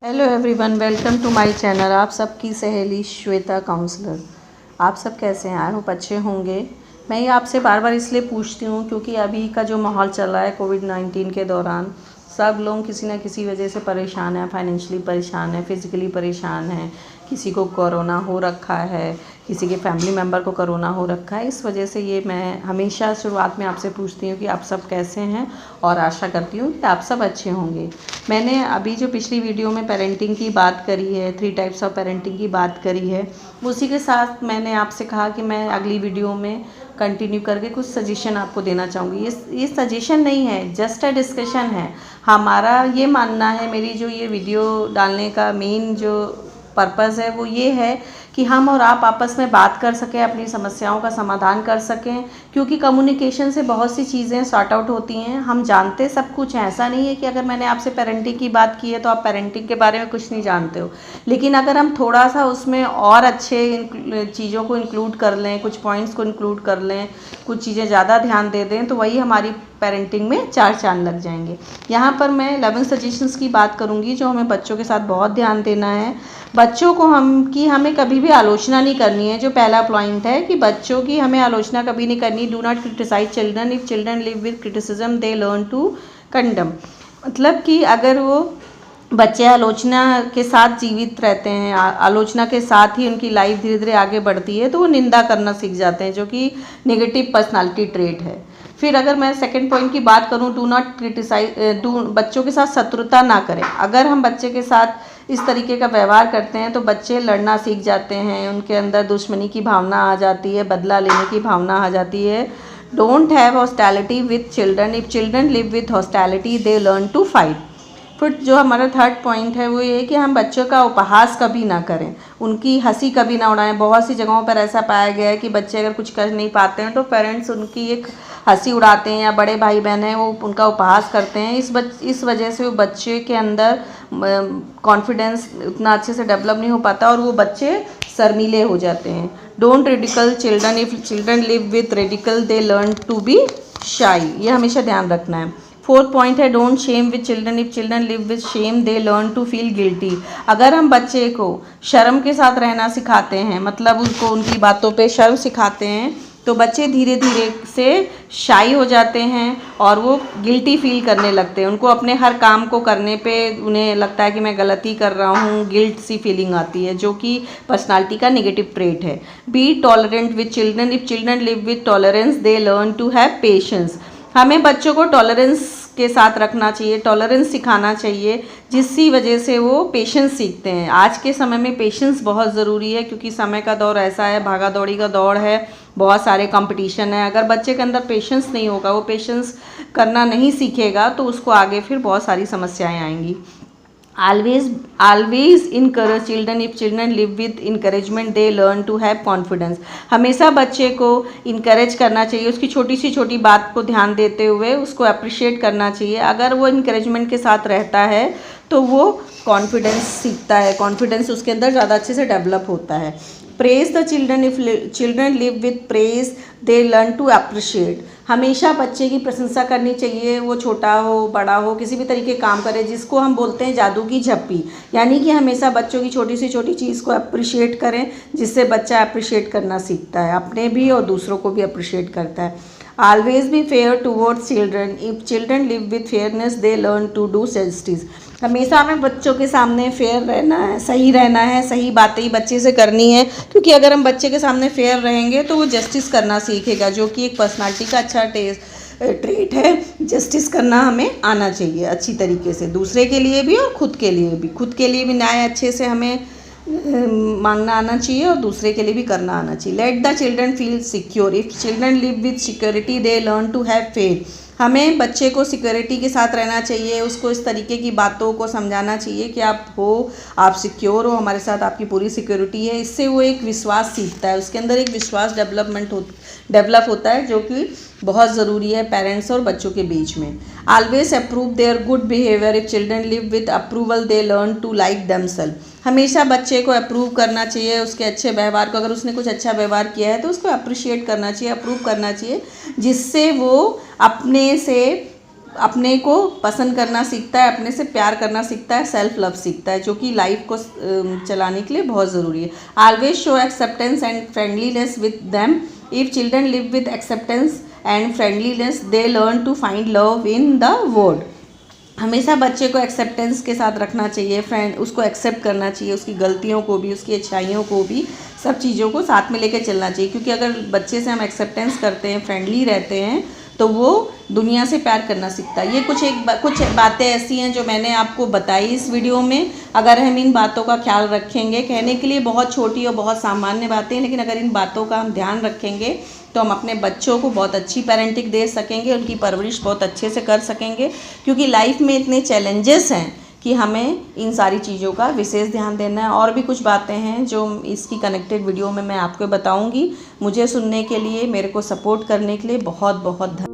Hello everyone, welcome to my channel. आप सबकी सहेली श्वेता काउंसलर। आप सब कैसे हैं? आई होप अच्छे होंगे। मैं ये आपसे बार बार इसलिए पूछती हूँ क्योंकि अभी का जो माहौल चल रहा है कोविड-19 के दौरान सब लोग किसी न किसी वजह से परेशान हैं, फाइनेंशियली परेशान हैं, फिज़िकली परेशान हैं। किसी को कोरोना हो रखा है, किसी के फैमिली मेम्बर को कोरोना हो रखा है। इस वजह से ये मैं हमेशा शुरुआत में आपसे पूछती हूँ कि आप सब कैसे हैं और आशा करती हूँ कि आप सब अच्छे होंगे। मैंने अभी जो पिछली वीडियो में पेरेंटिंग की बात करी है, 3 टाइप्स ऑफ पेरेंटिंग की बात करी है, उसी के साथ मैंने आपसे कहा कि मैं अगली वीडियो में कंटिन्यू करके कुछ सजेशन आपको देना चाहूँगी। ये सजेशन नहीं है, जस्ट अ डिस्कशन है। हमारा ये मानना है, मेरी जो ये वीडियो डालने का मेन जो पर्पज़ है वो ये है कि हम और आप आपस में बात कर सकें, अपनी समस्याओं का समाधान कर सकें, क्योंकि कम्युनिकेशन से बहुत सी चीज़ें सॉर्ट आउट होती हैं। हम जानते सब कुछ हैं, ऐसा नहीं है कि अगर मैंने आपसे पेरेंटिंग की बात की है तो आप पेरेंटिंग के बारे में कुछ नहीं जानते हो। लेकिन अगर हम थोड़ा सा उसमें और अच्छे चीज़ों को इंक्लूड कर लें, कुछ पॉइंट्स को इंक्लूड कर लें, कुछ चीज़ें ज़्यादा ध्यान दे दें, तो वही हमारी पेरेंटिंग में 4 चांद लग जाएंगे। यहाँ पर मैं 11 सजेशंस की बात करूँगी जो हमें बच्चों के साथ बहुत ध्यान देना है। बच्चों को हमें कभी भी आलोचना नहीं करनी है। जो पहला पॉइंट है कि बच्चों की हमें आलोचना कभी नहीं करनी। Do not criticise children. If children live with criticism they learn to condemn. मतलब कि अगर वो बच्चे आलोचना के साथ जीवित रहते हैं, आलोचना के साथ ही उनकी लाइफ धीरे धीरे आगे बढ़ती है, तो वो निंदा करना सीख जाते हैं, जो कि नेगेटिव पर्सनालिटी ट्रेट है। फिर अगर मैं सेकंड पॉइंट की बात करूं, डू नॉट क्रिटिसाइज, बच्चों के साथ शत्रुता ना करें। अगर हम बच्चे के साथ इस तरीके का व्यवहार करते हैं तो बच्चे लड़ना सीख जाते हैं, उनके अंदर दुश्मनी की भावना आ जाती है, बदला लेने की भावना आ जाती है। Don't have hostility with children. If children live with hostility they learn to fight. फिर जो हमारा थर्ड पॉइंट है वो ये कि हम बच्चों का उपहास कभी ना करें, उनकी हंसी कभी ना उड़ाएं। बहुत सी जगहों पर ऐसा पाया गया है कि बच्चे अगर कुछ कर नहीं पाते हैं तो पेरेंट्स उनकी एक हंसी उड़ाते हैं, या बड़े भाई बहन हैं वो उनका उपहास करते हैं। इस वजह से वो बच्चे के अंदर कॉन्फिडेंस उतना अच्छे से डेवलप नहीं हो पाता और वो बच्चे शर्मीले हो जाते हैं। Don't ridicule children. If children live with ridicule they learn to be shy. ये हमेशा ध्यान रखना है। फोर्थ पॉइंट है don't shame with children. If children live with shame they learn to feel guilty. अगर हम बच्चे को शर्म के साथ रहना सिखाते हैं, मतलब उनको उनकी बातों पे शर्म सिखाते हैं, तो बच्चे धीरे धीरे से शाई हो जाते हैं और वो गिल्टी फील करने लगते हैं। उनको अपने हर काम को करने पे उन्हें लगता है कि मैं गलती कर रहा हूँ, गिल्ट सी फीलिंग आती है, जो कि पर्सनालिटी का नेगेटिव ट्रेट है। Be tolerant with children. If children live with tolerance they learn to have patience. हमें बच्चों को टॉलरेंस के साथ रखना चाहिए, टॉलरेंस सिखाना चाहिए, जिसकी वजह से वो पेशेंस सीखते हैं। आज के समय में पेशेंस बहुत ज़रूरी है, क्योंकि समय का दौर ऐसा है, भागा दौड़ी का दौर है, बहुत सारे कंपटीशन है। अगर बच्चे के अंदर पेशेंस नहीं होगा, वो पेशेंस करना नहीं सीखेगा, तो उसको आगे फिर बहुत सारी समस्याएं आएंगी। always encourage children. If children live with encouragement they learn to have confidence. हमेशा बच्चे को इनकरेज करना चाहिए, उसकी छोटी सी छोटी बात को ध्यान देते हुए उसको अप्रिशिएट करना चाहिए। अगर वो इनकरेजमेंट के साथ रहता है तो वो कॉन्फिडेंस सीखता है, कॉन्फिडेंस उसके अंदर ज़्यादा अच्छे से डेवलप होता है। Praise the children. If children live with praise they learn to appreciate. हमेशा बच्चे की प्रशंसा करनी चाहिए, वो छोटा हो बड़ा हो, किसी भी तरीके काम करे, जिसको हम बोलते हैं जादू की झप्पी। यानी कि हमेशा बच्चों की छोटी से छोटी चीज़ को अप्रिशिएट करें, जिससे बच्चा अप्रिशिएट करना सीखता है, अपने भी और दूसरों को भी अप्रिशिएट करता है। Always be fair towards children. If children live with fairness they learn to do justice. हमेशा हमें बच्चों के सामने फेयर रहना है, सही रहना है, सही बातें ही बच्चे से करनी है, क्योंकि अगर हम बच्चे के सामने फेयर रहेंगे तो वो जस्टिस करना सीखेगा, जो कि एक पर्सनालिटी का अच्छा ट्रेट है। जस्टिस करना हमें आना चाहिए अच्छी तरीके से, दूसरे के लिए भी और खुद के लिए भी। खुद के लिए भी न्याय अच्छे से हमें मांगना आना चाहिए और दूसरे के लिए भी करना आना चाहिए। Let the children feel secure. If children live with security they learn to have faith. हमें बच्चे को सिक्योरिटी के साथ रहना चाहिए, उसको इस तरीके की बातों को समझाना चाहिए कि आप सिक्योर हो, हमारे साथ आपकी पूरी सिक्योरिटी है। इससे वो एक विश्वास सीखता है, उसके अंदर एक विश्वास डेवलप होता है, जो कि बहुत ज़रूरी है पेरेंट्स और बच्चों के बीच में। Always approve their good behaviour. If children live with approval they learn to like themselves. हमेशा बच्चे को अप्रूव करना चाहिए, उसके अच्छे व्यवहार को। अगर उसने कुछ अच्छा व्यवहार किया है तो उसको अप्रिशिएट करना चाहिए, अप्रूव करना चाहिए, जिससे वो अपने से अपने को पसंद करना सीखता है, अपने से प्यार करना सीखता है, सेल्फ लव सीखता है, जो कि लाइफ को चलाने के लिए बहुत ज़रूरी है। Always show acceptance and friendliness with them. If children live with acceptance and friendliness they learn to find love in the world. हमेशा बच्चे को एक्सेप्टेंस के साथ रखना चाहिए, फ्रेंड उसको एक्सेप्ट करना चाहिए, उसकी गलतियों को भी, उसकी अच्छाइयों को भी, सब चीज़ों को साथ में लेकर चलना चाहिए। क्योंकि अगर बच्चे से हम एक्सेप्टेंस करते हैं, फ्रेंडली रहते हैं, तो वो दुनिया से प्यार करना सीखता है। ये कुछ बातें ऐसी हैं जो मैंने आपको बताई इस वीडियो में। अगर हम इन बातों का ख्याल रखेंगे, कहने के लिए बहुत छोटी और बहुत सामान्य बातें हैं, लेकिन अगर इन बातों का हम ध्यान रखेंगे तो हम अपने बच्चों को बहुत अच्छी पेरेंटिंग दे सकेंगे, उनकी परवरिश बहुत अच्छे से कर सकेंगे। क्योंकि लाइफ में इतने चैलेंजेस हैं कि हमें इन सारी चीज़ों का विशेष ध्यान देना है। और भी कुछ बातें हैं जो इसकी कनेक्टेड वीडियो में मैं आपको बताऊंगी। मुझे सुनने के लिए, मेरे को सपोर्ट करने के लिए बहुत बहुत धन्यवाद।